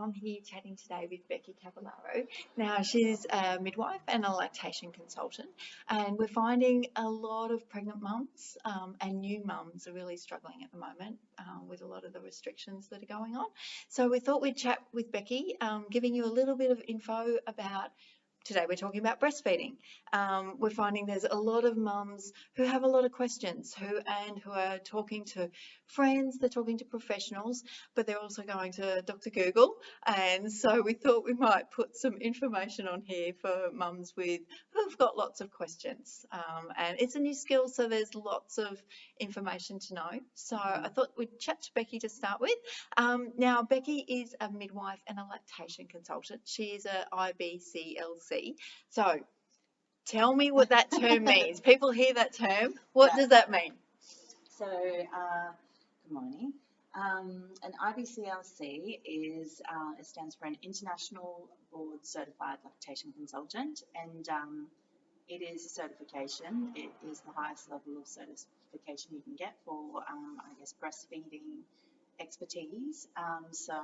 I'm here chatting today with Rebecca Cavallaro. Now, she's a midwife and a lactation consultant, and we're finding a lot of pregnant mums and new mums are really struggling at the moment with a lot of the restrictions that are going on. So we thought we'd chat with Becky, giving you a little bit of info about. Today we're talking about breastfeeding. We're finding there's a lot of mums who have a lot of questions who are talking to friends, they're talking to professionals, but they're also going to Dr. Google. And so we thought we might put some information on here for mums who've got lots of questions. And it's a new skill, so there's lots of information to know. So I thought we'd chat to Becky to start with. Now, Becky is a midwife and a lactation consultant. She is a IBCLC. So tell me what that term means. People hear that term. What does that mean? So, good morning. An IBCLC is it stands for an International Board Certified Lactation Consultant, and it is a certification. It is the highest level of certification you can get for, breastfeeding expertise. So,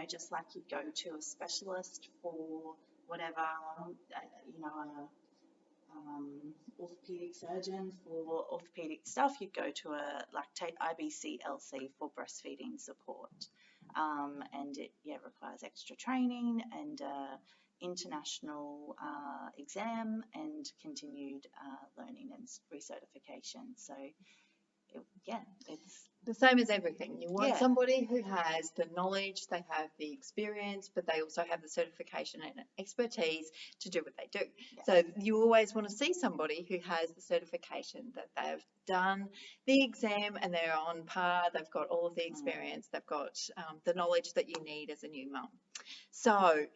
just like you'd go to a specialist for whatever, orthopedic surgeon for orthopedic stuff, you'd go to a IBCLC for breastfeeding support. And it requires extra training and international exam and continued learning and recertification. So it's the same as everything. You want somebody who has the knowledge, they have the experience, but they also have the certification and expertise to do what they do. Yes. So you always want to see somebody who has the certification, that they've done the exam and they're on par, they've got all of the experience, they've got the knowledge that you need as a new mum. So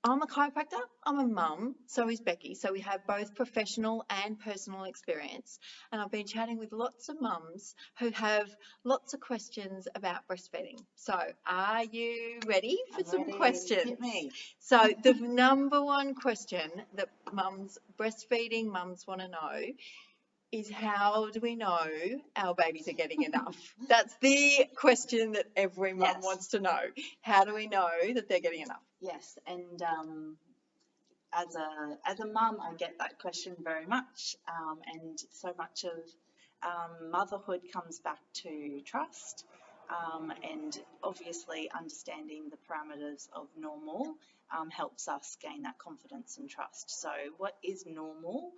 I'm a chiropractor, I'm a mum, so is Becky. So we have both professional and personal experience. And I've been chatting with lots of mums who have lots of questions about breastfeeding. So are you ready for some questions? Hit me. So the number one question that breastfeeding mums want to know is, how do we know our babies are getting enough? That's the question that every mum wants to know. How do we know that they're getting enough? Yes, and as a mum, I get that question very much, and so much of motherhood comes back to trust, and obviously understanding the parameters of normal helps us gain that confidence and trust. So what is normal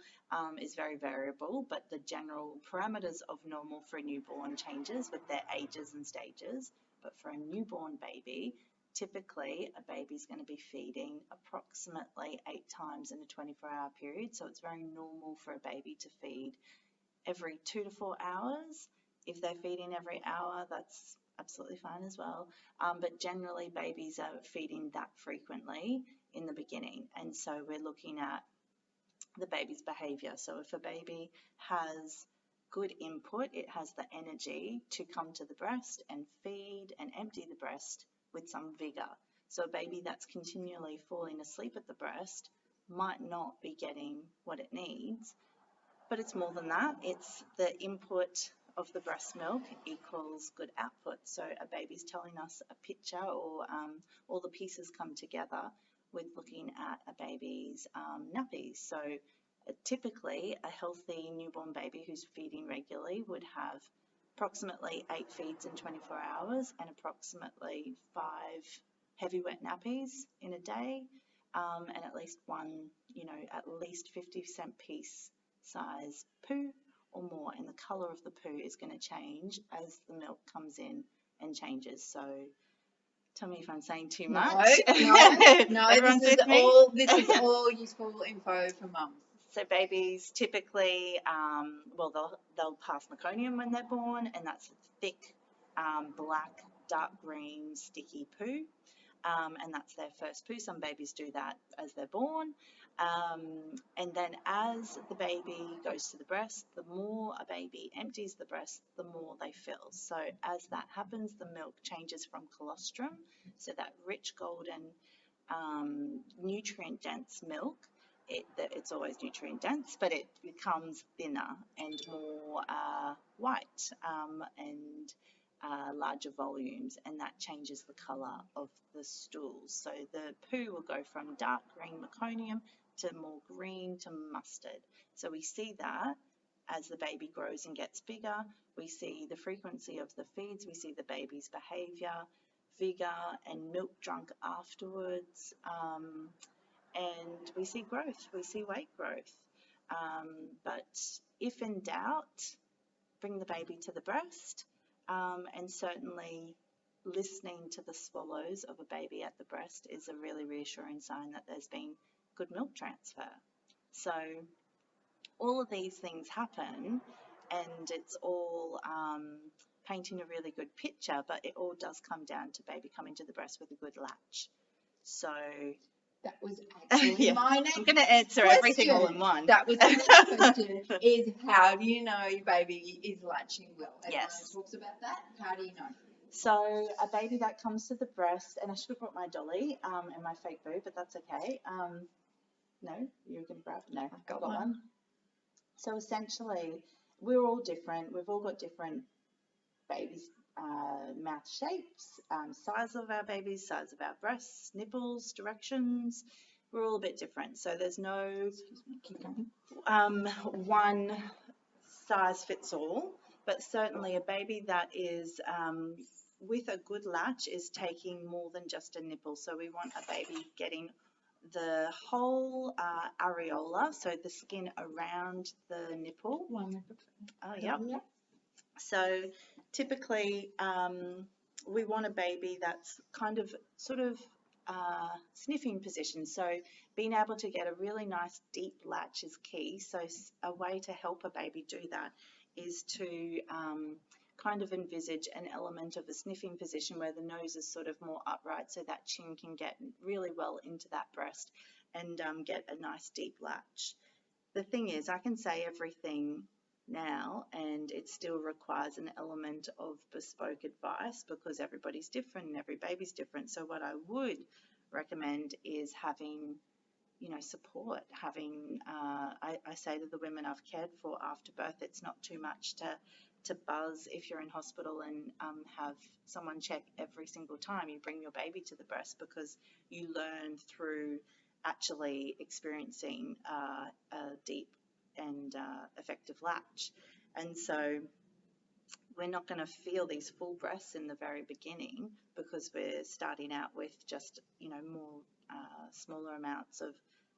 is very variable, but the general parameters of normal for a newborn changes with their ages and stages. But for a newborn baby, typically a baby's going to be feeding approximately 8 times in a 24-hour period. So it's very normal for a baby to feed every 2 to 4 hours. If they're feeding every hour, that's absolutely fine as well. But generally babies are feeding that frequently in the beginning. And so we're looking at the baby's behavior. So if a baby has good input, it has the energy to come to the breast and feed and empty the breast with some vigor. So a baby that's continually falling asleep at the breast might not be getting what it needs, but it's more than that. It's the input of the breast milk equals good output. So a baby's telling us a picture, or all the pieces come together with looking at a baby's nappies. So typically a healthy newborn baby who's feeding regularly would have approximately 8 feeds in 24 hours and approximately 5 heavy wet nappies in a day, and at least one, at least 50% piece size poo or more. And the colour of the poo is going to change as the milk comes in and changes. So tell me if I'm saying too much. No, this is all useful info for mums. So babies typically, they'll pass meconium when they're born, and that's thick, black, dark green, sticky poo, and that's their first poo. Some babies do that as they're born, and then as the baby goes to the breast, the more a baby empties the breast, the more they fill. So as that happens, the milk changes from colostrum, so that rich golden, nutrient-dense milk. It's always nutrient dense, but it becomes thinner and more white, and larger volumes, and that changes the colour of the stools. So the poo will go from dark green meconium to more green to mustard. So we see that as the baby grows and gets bigger. We see the frequency of the feeds, we see the baby's behaviour, vigour and milk drunk afterwards, and we see growth, we see weight growth. But if in doubt, bring the baby to the breast, and certainly listening to the swallows of a baby at the breast is a really reassuring sign that there's been good milk transfer. So all of these things happen, and it's all painting a really good picture, but it all does come down to baby coming to the breast with a good latch. So that was actually my next I'm going to answer question. Everything all in one. That was the next question, is how do you know your baby is latching well? Everyone talks about that. How do you know? So a baby that comes to the breast, and I should have brought my dolly and my fake boo, but that's okay. No, you're going to grab? No, I've got one. So essentially, we're all different. We've all got different babies' mouth shapes, size of our babies, size of our breasts, nipples, directions. We're all a bit different. So there's no one size fits all, but certainly a baby that is with a good latch is taking more than just a nipple. So we want a baby getting the whole areola, so the skin around the nipple. So typically we want a baby that's kind of sort of sniffing position. So being able to get a really nice deep latch is key. So a way to help a baby do that is to kind of envisage an element of a sniffing position where the nose is sort of more upright, so that chin can get really well into that breast and get a nice deep latch. The thing is, I can say everything now and it still requires an element of bespoke advice because everybody's different and every baby's different. So what I would recommend is having support, having I say to the women I've cared for after birth, it's not too much to buzz if you're in hospital and have someone check every single time you bring your baby to the breast, because you learn through actually experiencing a deep and effective latch. And so we're not going to feel these full breaths in the very beginning because we're starting out with just more smaller amounts of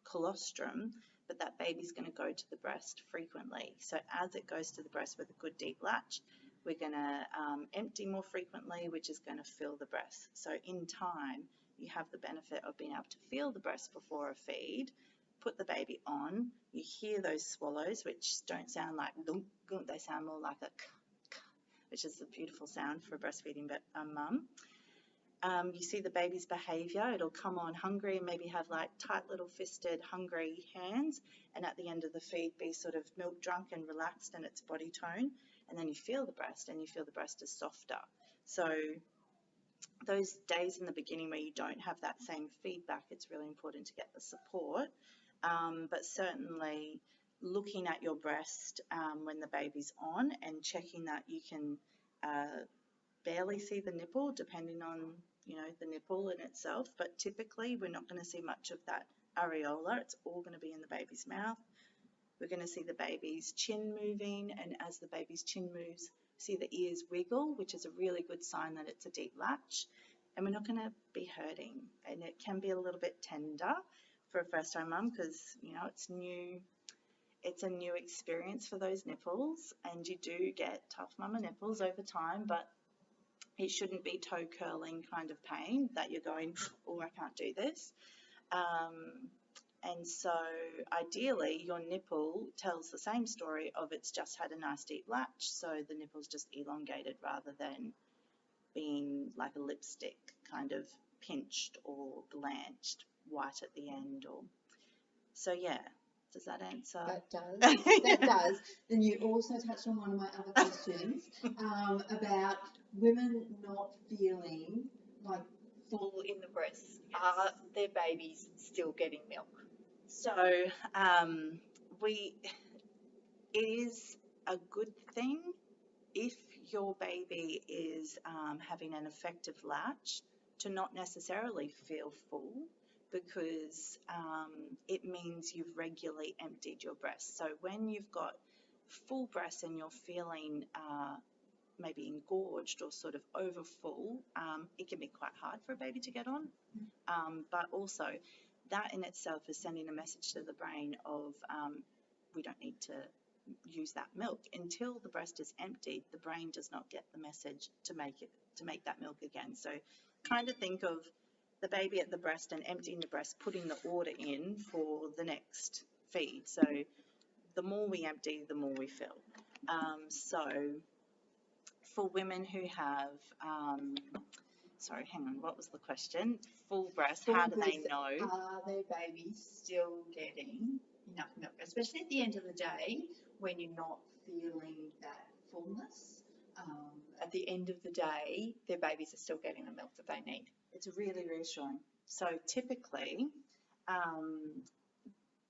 colostrum, but that baby's going to go to the breast frequently. So as it goes to the breast with a good deep latch, we're going to empty more frequently, which is going to fill the breast. So in time, you have the benefit of being able to feel the breast before a feed, put the baby on, you hear those swallows, which don't sound like dunk, dunk, they sound more like a k, k, which is a beautiful sound for a breastfeeding mum. You see the baby's behaviour. It'll come on hungry and maybe have like tight little fisted hungry hands, and at the end of the feed be sort of milk drunk and relaxed in its body tone, and then you feel the breast and you feel the breast is softer. So those days in the beginning where you don't have that same feedback, it's really important to get the support, but certainly looking at your breast when the baby's on and checking that you can barely see the nipple depending on the nipple in itself, but typically we're not going to see much of that areola. It's all going to be in the baby's mouth. We're going to see the baby's chin moving, and as the baby's chin moves, see the ears wiggle, which is a really good sign that it's a deep latch. And we're not going to be hurting, and it can be a little bit tender for a first time mum because it's new. It's a new experience for those nipples, and you do get tough mama nipples over time, but it shouldn't be toe curling kind of pain that you're going, oh, I can't do this. And so ideally your nipple tells the same story of it's just had a nice deep latch, so the nipple's just elongated rather than being like a lipstick, kind of pinched or blanched white at the end. So yeah. Does that answer? That does. That does. And you also touched on one of my other questions about women not feeling like full in the breast. Yes. Are their babies still getting milk? So it is a good thing if your baby is having an effective latch, to not necessarily feel full, because it means you've regularly emptied your breast. So when you've got full breasts and you're feeling maybe engorged or sort of over full, it can be quite hard for a baby to get on. But also that in itself is sending a message to the brain of we don't need to use that milk. Until the breast is emptied, the brain does not get the message to make that milk again. So kind of think of the baby at the breast and emptying the breast, putting the order in for the next feed. So the more we empty, the more we fill. So for women who have, sorry, hang on, what was the question? Full breast, how do they know? Are their babies still getting enough milk, especially at the end of the day when you're not feeling that fullness? At the end of the day, their babies are still getting the milk that they need. It's really reassuring. So typically,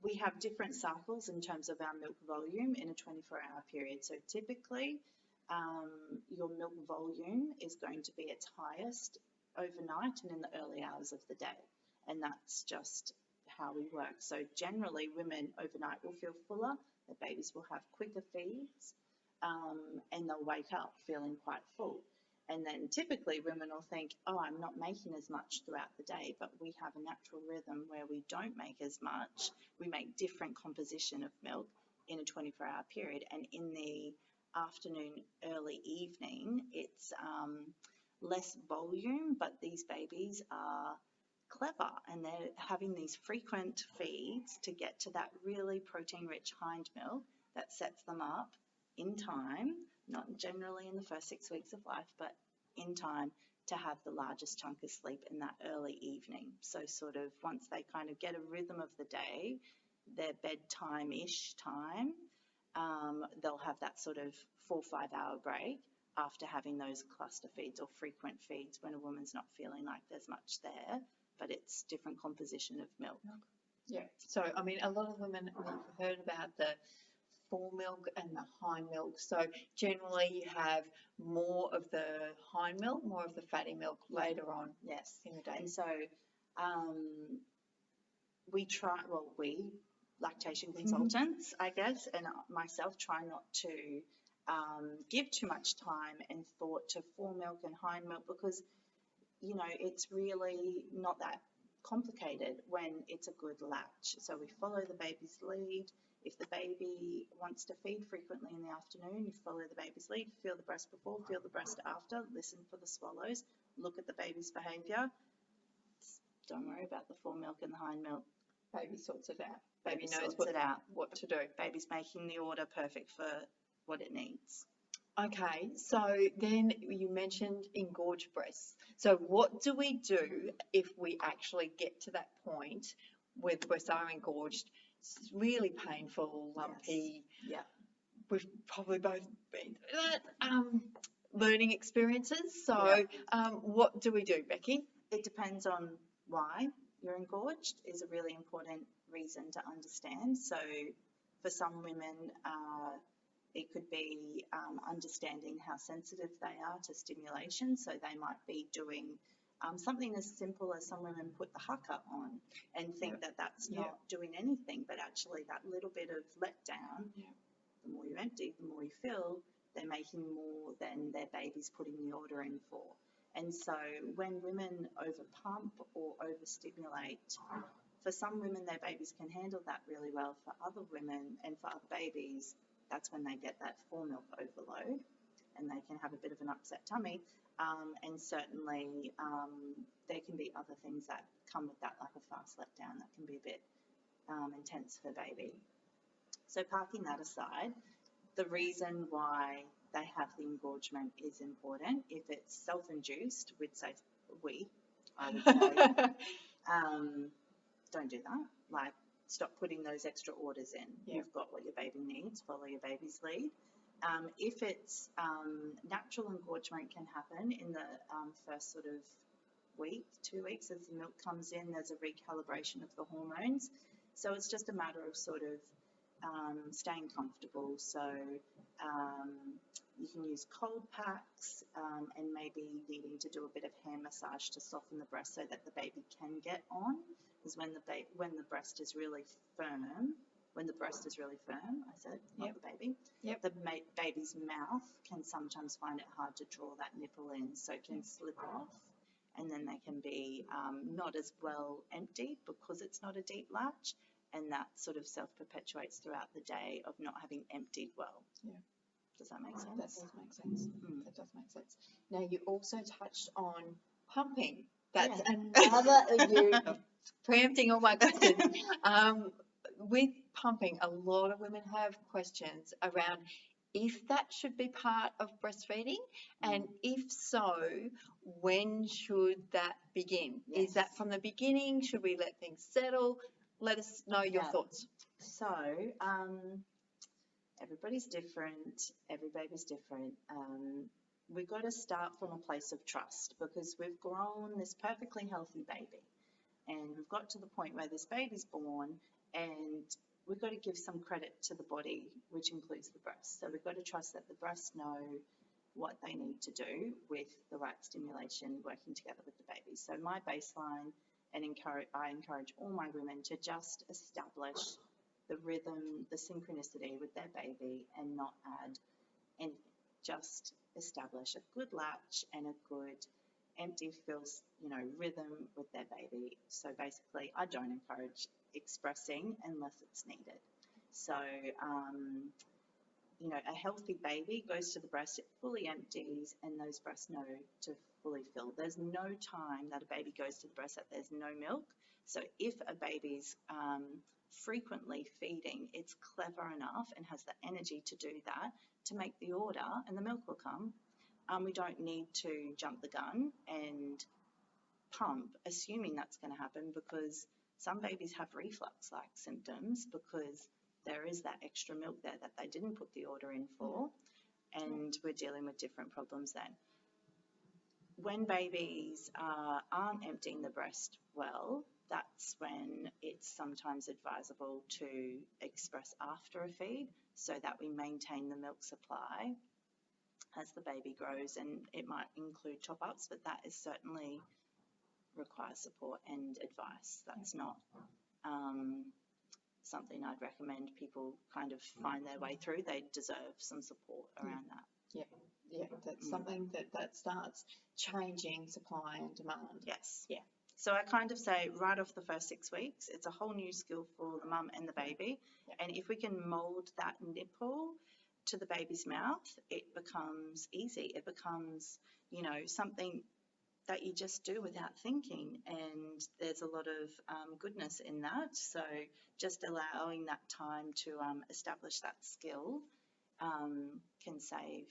we have different cycles in terms of our milk volume in a 24-hour period. So typically, your milk volume is going to be its highest overnight and in the early hours of the day. And that's just how we work. So generally, women overnight will feel fuller, their babies will have quicker feeds, and they'll wake up feeling quite full. And then typically women will think, oh, I'm not making as much throughout the day, but we have a natural rhythm where we don't make as much. We make different composition of milk in a 24-hour period. And in the afternoon, early evening, it's less volume, but these babies are clever and they're having these frequent feeds to get to that really protein-rich hind milk that sets them up in time, not generally in the first 6 weeks of life, but in time to have the largest chunk of sleep in that early evening. So sort of once they kind of get a rhythm of the day, their bedtime-ish time, they'll have that sort of 4 or 5 hour break after having those cluster feeds or frequent feeds when a woman's not feeling like there's much there, but it's different composition of milk. Yeah. So, I mean, a lot of women have heard about the fore milk and the hind milk. So generally you have more of the hind milk, more of the fatty milk later on. Yes. In the day. And so we lactation consultants, I guess, and myself try not to give too much time and thought to fore milk and hind milk, because, you know, it's really not that complicated when it's a good latch. So we follow the baby's lead. If the baby wants to feed frequently in the afternoon, you follow the baby's lead, feel the breast before, feel the breast after, listen for the swallows, look at the baby's behaviour. Don't worry about the fore milk and the hind milk. Baby sorts it out. Baby knows sorts it out. What to do. Baby's making the order perfect for what it needs. Okay, so then you mentioned engorged breasts. So what do we do if we actually get to that point where the breasts are engorged? It's really painful, lumpy. Yes. Yeah. We've probably both been through that. Learning experiences. So what do we do, Becky? It depends on why you're engorged is a really important reason to understand. So for some women, it could be understanding how sensitive they are to stimulation. So they might be doing something as simple as some women put the haka on and think that that's not doing anything, but actually that little bit of letdown, the more you empty, the more you fill, they're making more than their baby's putting the order in for. And so when women overpump or overstimulate, for some women their babies can handle that really well. For other women and for other babies, that's when they get that fore milk overload and they can have a bit of an upset tummy. And certainly there can be other things that come with that, like a fast letdown that can be a bit intense for baby. So parking that aside, the reason why they have the engorgement is important. If it's self-induced, I would say, don't do that. Like, stop putting those extra orders in. You've got what your baby needs, follow your baby's lead. If it's natural engorgement can happen in the first sort of week, 2 weeks as the milk comes in, there's a recalibration of the hormones. So it's just a matter of sort of staying comfortable. So you can use cold packs and maybe needing to do a bit of hand massage to soften the breast so that the baby can get on. Because when the breast is really firm, I said, not the baby, the baby's mouth can sometimes find it hard to draw that nipple in, so it can slip off, and then they can be not as well emptied because it's not a deep latch, and that sort of self-perpetuates throughout the day of not having emptied well. Yeah. Does that make sense? That does make sense. That does make sense. Now, you also touched on pumping. That's another, you preempting all my questions. With pumping, a lot of women have questions around if that should be part of breastfeeding, and if so, when should that begin? Is that from the beginning? Should we let things settle? Let us know your thoughts. So, everybody's different, every baby's different. We've got to start from a place of trust, because we've grown this perfectly healthy baby, and we've got to the point where this baby's born, and we've got to give some credit to the body, which includes the breast. So we've got to trust that the breasts know what they need to do with the right stimulation working together with the baby. So my baseline, and I encourage all my women to just establish the rhythm, the synchronicity with their baby, and not add anything. Just establish a good latch and a good empty fills, rhythm with their baby. So basically, I don't encourage expressing unless it's needed. So, a healthy baby goes to the breast, it fully empties, and those breasts know to fully fill. There's no time that a baby goes to the breast that there's no milk. So if a baby's frequently feeding, it's clever enough and has the energy to do that, to make the order, and the milk will come. We don't need to jump the gun and pump, assuming that's going to happen, because some babies have reflux-like symptoms because there is that extra milk there that they didn't put the order in for, and we're dealing with different problems then. When babies aren't emptying the breast well, that's when it's sometimes advisable to express after a feed so that we maintain the milk supply as the baby grows, and it might include top-ups, but that is certainly requires support and advice. That's not something I'd recommend people kind of find their way through. They deserve some support around that. Yeah, that's something that starts changing supply and demand. Yes. Yeah. So I kind of say right off the first 6 weeks, it's a whole new skill for the mum and the baby. And if we can mold that nipple to the baby's mouth, it becomes easy. It becomes, something that you just do without thinking. And there's a lot of goodness in that. So just allowing that time to establish that skill can save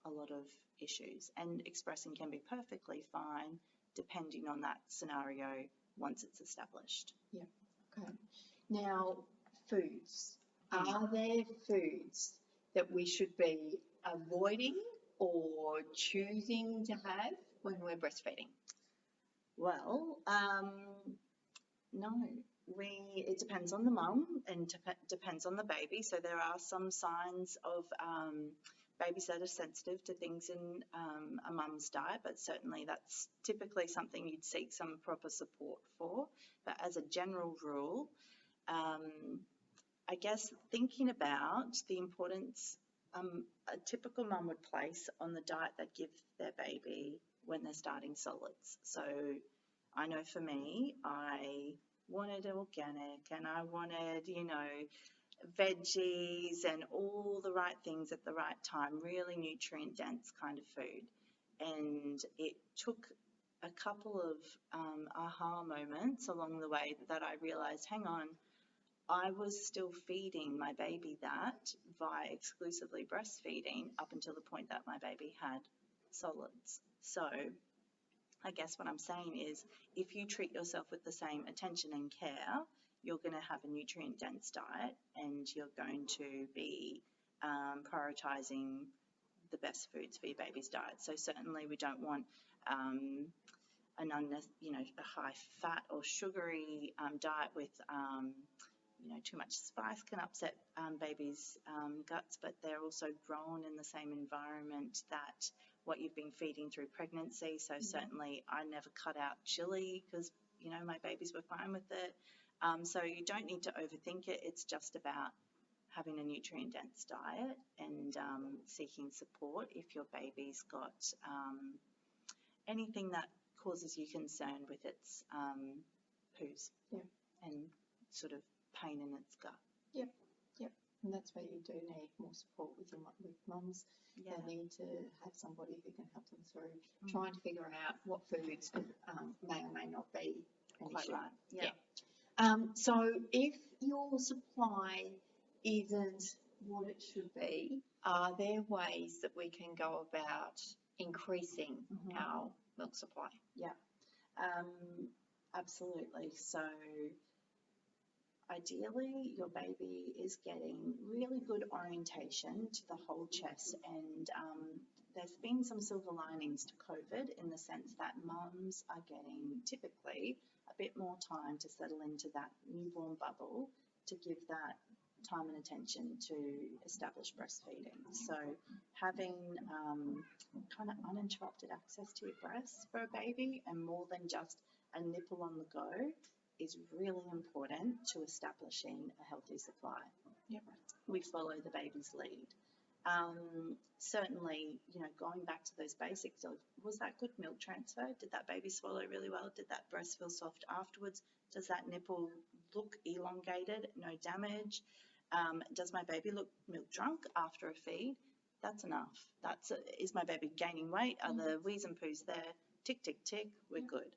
a lot of issues. And expressing can be perfectly fine depending on that scenario once it's established. Yeah, okay. Now, foods. Are there foods that we should be avoiding or choosing to have when we're breastfeeding? Well, no. It depends on the mum and depends on the baby. So there are some signs of babies that are sensitive to things in a mum's diet, but certainly that's typically something you'd seek some proper support for. But as a general rule, I guess thinking about the importance a typical mum would place on the diet they give their baby when they're starting solids. So I know for me, I wanted organic and I wanted, veggies and all the right things at the right time, really nutrient dense kind of food. And it took a couple of aha moments along the way that I realized, hang on, I was still feeding my baby that via exclusively breastfeeding up until the point that my baby had solids. So I guess what I'm saying is, if you treat yourself with the same attention and care, you're going to have a nutrient-dense diet, and you're going to be prioritising the best foods for your baby's diet. So certainly we don't want a high-fat or sugary diet with too much spice can upset babies' guts, but they're also grown in the same environment that what you've been feeding through pregnancy. So certainly I never cut out chili because, my babies were fine with it. So you don't need to overthink it. It's just about having a nutrient-dense diet and seeking support if your baby's got anything that causes you concern with its poos and sort of pain in its gut. Yep. And that's where you do need more support with mums. Yeah. They need to have somebody who can help them through trying to figure out what foods may or may not be an Quite issue. right. Yeah. So if your supply isn't what it should be, are there ways that we can go about increasing our milk supply? Yeah, absolutely. So ideally, your baby is getting really good orientation to the whole chest, and there's been some silver linings to COVID in the sense that mums are getting typically a bit more time to settle into that newborn bubble to give that time and attention to establish breastfeeding. So having kind of uninterrupted access to your breasts for a baby and more than just a nipple on the go is really important to establishing a healthy supply. Yep. We follow the baby's lead. Certainly, going back to those basics of, was that good milk transfer? Did that baby swallow really well? Did that breast feel soft afterwards? Does that nipple look elongated? No damage? Does my baby look milk drunk after a feed? That's enough. Is my baby gaining weight? Are the wheeze and poos there? Tick, tick, tick, we're good.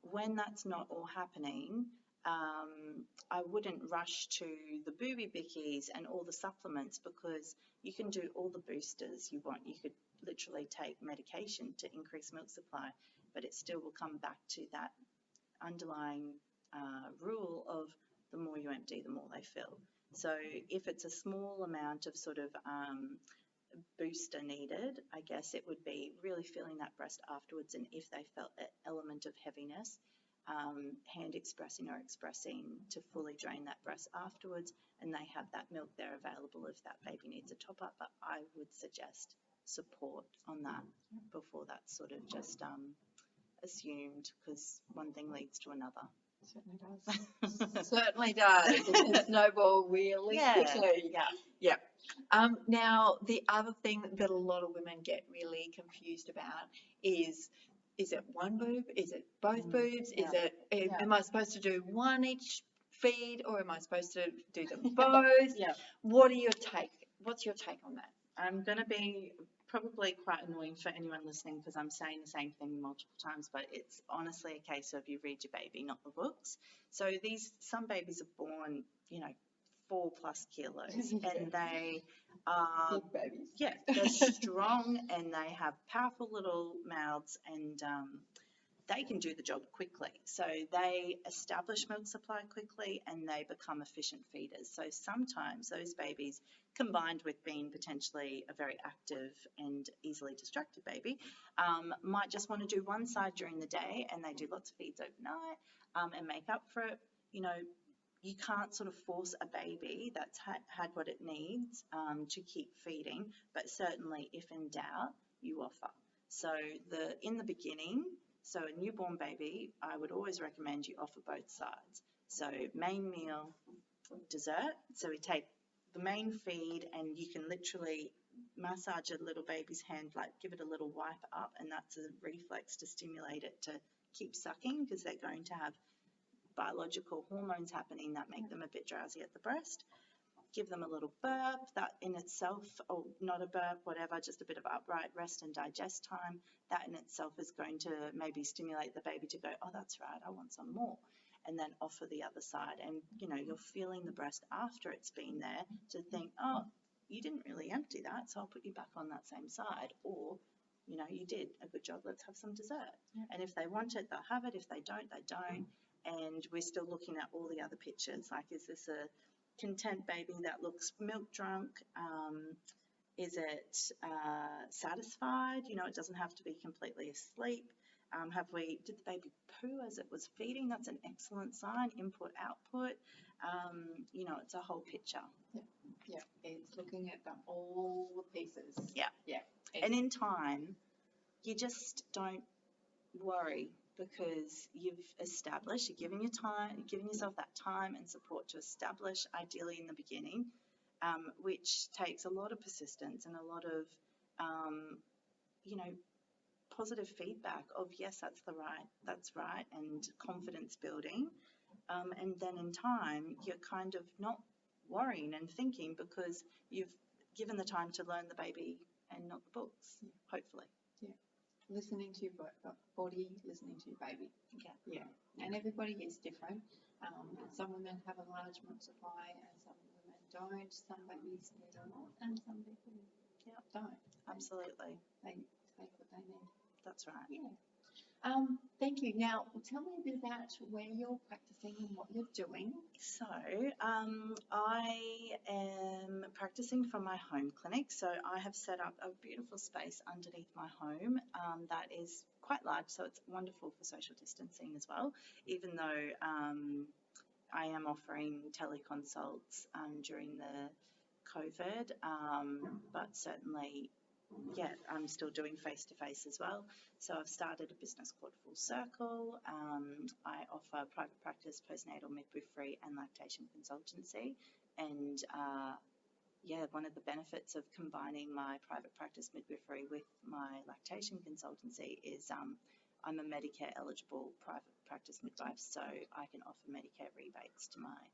When that's not all happening, I wouldn't rush to the booby bickies and all the supplements because you can do all the boosters you want. You could literally take medication to increase milk supply, but it still will come back to that underlying rule of the more you empty, the more they fill. So if it's a small amount of sort of booster needed, I guess it would be really feeling that breast afterwards, and if they felt an element of heaviness, hand expressing or expressing to fully drain that breast afterwards, and they have that milk there available if that baby needs a top up. But I would suggest support on that before that's sort of just assumed, because one thing leads to another. Certainly does. Certainly does. It can snowball really quickly. Yeah. Now, the other thing that a lot of women get really confused about is it one boob? Is it both boobs? Is it, am I supposed to do one each feed, or am I supposed to do them both? What's your take on that? I'm going to be probably quite annoying for anyone listening because I'm saying the same thing multiple times, but it's honestly a case of you read your baby, not the books. So some babies are born, 4+ kilos, and they are big babies. Yeah, they're strong and they have powerful little mouths, and they can do the job quickly. So they establish milk supply quickly and they become efficient feeders. So sometimes those babies, combined with being potentially a very active and easily distracted baby, might just want to do one side during the day, and they do lots of feeds overnight and make up for it. You can't sort of force a baby that's had what it needs to keep feeding, but certainly if in doubt, you offer. So in the beginning, so a newborn baby, I would always recommend you offer both sides. So main meal, dessert. So we take the main feed and you can literally massage a little baby's hand, like give it a little wipe up, and that's a reflex to stimulate it to keep sucking, because they're going to have biological hormones happening that make them a bit drowsy at the breast. Give them a little burp, that in itself, or not a burp, whatever, just a bit of upright rest and digest time, that in itself is going to maybe stimulate the baby to go, oh, that's right, I want some more. And then offer the other side. And, you're feeling the breast after it's been there to think, oh, you didn't really empty that, so I'll put you back on that same side. Or, you did a good job, let's have some dessert. Yeah. And if they want it, they'll have it. If they don't, they don't. And we're still looking at all the other pictures, like, is this a content baby that looks milk drunk? Is it satisfied? It doesn't have to be completely asleep. Did the baby poo as it was feeding? That's an excellent sign. Input, output. It's a whole picture. Yeah, it's looking at all the pieces. Yeah. Yeah. And in time, you just don't worry because you've established, you're giving yourself that time and support to establish, ideally in the beginning, which takes a lot of persistence and a lot of, positive feedback of yes, that's right, and confidence building. And then in time, you're kind of not worrying and thinking because you've given the time to learn the baby and not the books, hopefully. Yeah. Listening to your body, listening to your baby. Yeah. And everybody is different. Some women have a large milk supply and some women don't. Some babies need a lot and some people don't. Absolutely. They take what they need. That's right. Yeah. Thank you. Now, tell me a bit about where you're practicing and what you're doing. So, I am practicing from my home clinic. So, I have set up a beautiful space underneath my home that is quite large. So, it's wonderful for social distancing as well, even though I am offering teleconsults during the COVID, but certainly, I'm still doing face-to-face as well. So I've started a business called Full Circle. I offer private practice, postnatal midwifery and lactation consultancy. And one of the benefits of combining my private practice midwifery with my lactation consultancy is I'm a Medicare eligible private practice midwife, so I can offer Medicare rebates to my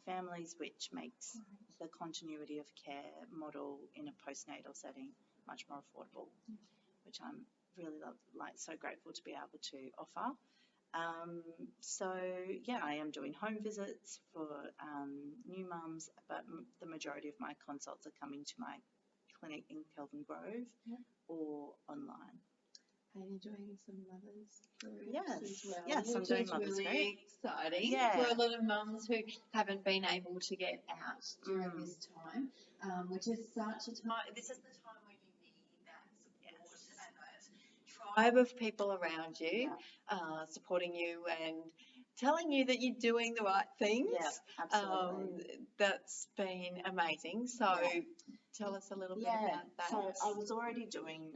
families, which makes the continuity of care model in a postnatal setting much more affordable, which I'm really so grateful to be able to offer. I am doing home visits for new mums, but the majority of my consults are coming to my clinic in Kelvin Grove or online. And you're doing some mothers groups as well. Yes, I'm doing mothers really group. Exciting for a lot of mums who haven't been able to get out during this time, which is such a time. This is the time when you need that support and that tribe of people around you, supporting you and telling you that you're doing the right things. Yeah, absolutely. That's been amazing. So. Tell us a little bit about that. So I was already doing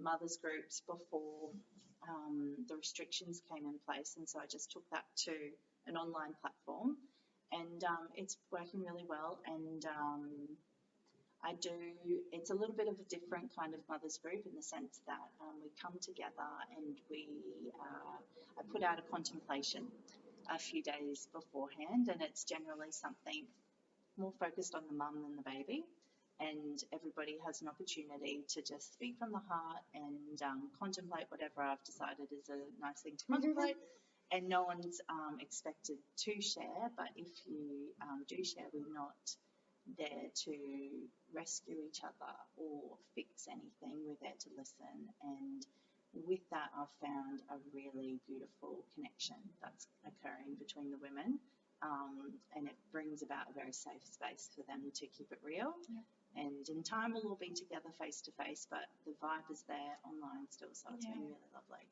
mothers groups before the restrictions came in place, and so I just took that to an online platform, and it's working really well. And it's a little bit of a different kind of mothers group in the sense that we come together and I put out a contemplation a few days beforehand, and it's generally something more focused on the mum than the baby. And everybody has an opportunity to just speak from the heart and contemplate whatever I've decided is a nice thing to contemplate. And no one's expected to share, but if you do share, we're not there to rescue each other or fix anything. We're there to listen. And with that, I've found a really beautiful connection that's occurring between the women. And it brings about a very safe space for them to keep it real. Yeah. And in time, we'll all be together face to face, but the vibe is there online still, so it's been really lovely.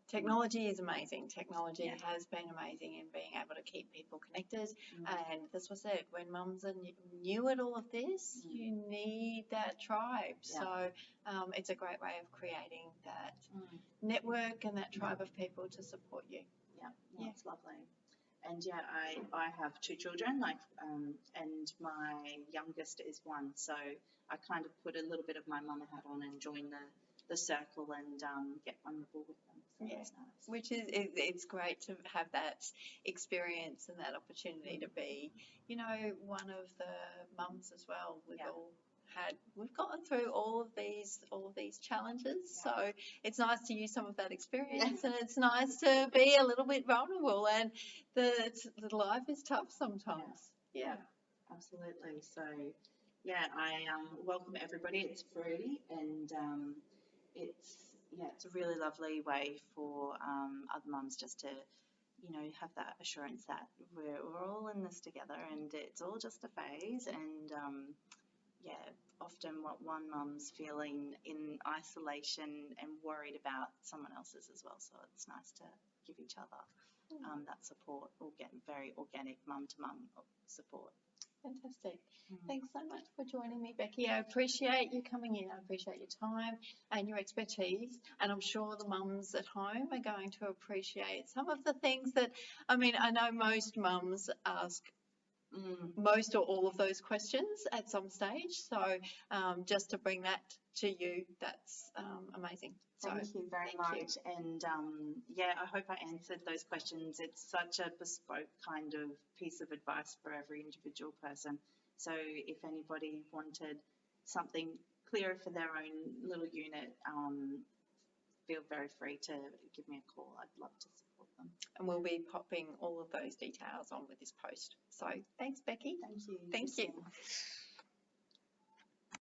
Technology is amazing. Technology has been amazing in being able to keep people connected. And that's what I said, when mums are new at all of this, you need that tribe. So it's a great way of creating that network and that tribe of people to support you. Yeah, it's lovely. And I have 2 children, and my youngest is 1, so I kind of put a little bit of my mama hat on and join the circle and get vulnerable with them. So that's nice. Which is it's great to have that experience and that opportunity to be, one of the mums as well. We've gone through all of these challenges, so it's nice to use some of that experience, and it's nice to be a little bit vulnerable, and the life is tough sometimes. Yeah, absolutely. So I welcome everybody. It's free, and it's a really lovely way for other mums just to have that assurance that we're all in this together, and it's all just a phase, and often what one mum's feeling in isolation and worried about someone else's as well. So it's nice to give each other that support, or get very organic mum-to-mum support. Fantastic. Thanks so much for joining me, Becky. I appreciate you coming in. I appreciate your time and your expertise. And I'm sure the mums at home are going to appreciate some of the things that, I mean, I know most mums ask most or all of those questions at some stage. So just to bring that to you, that's amazing. Thank you very much. And I hope I answered those questions. It's such a bespoke kind of piece of advice for every individual person. So if anybody wanted something clearer for their own little unit, feel very free to give me a call. I'd love to support them. And we'll be popping all of those details on with this post. So thanks, Becky. Thank you. Thank you.